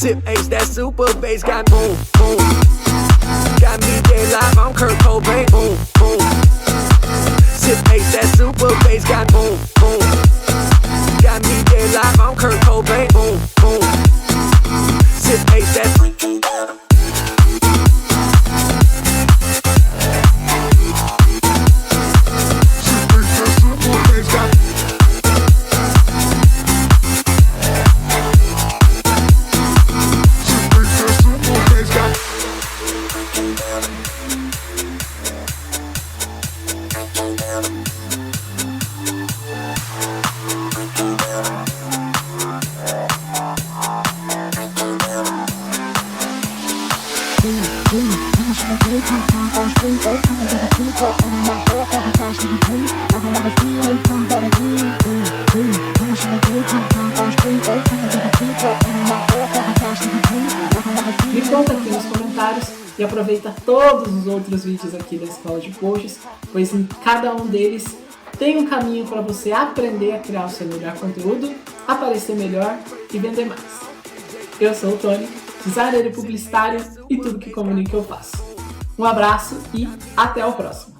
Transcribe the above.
Sip ace, that super bass got boom, boom. Got me dead live, I'm Kurt Cobain, boom, boom. Sip ace, that super bass got boom, boom. Got me dead live, I'm Kurt Cobain, boom, boom. Sip ace, that Me conta aqui nos comentários e aproveita todos os outros vídeos aqui da Escola de Posts, pois em cada um deles tem um caminho para você aprender a criar o seu melhor conteúdo, aparecer melhor e vender mais. Eu sou o Tony, designer e publicitário, e tudo que comunica eu faço. Um abraço e até o próximo!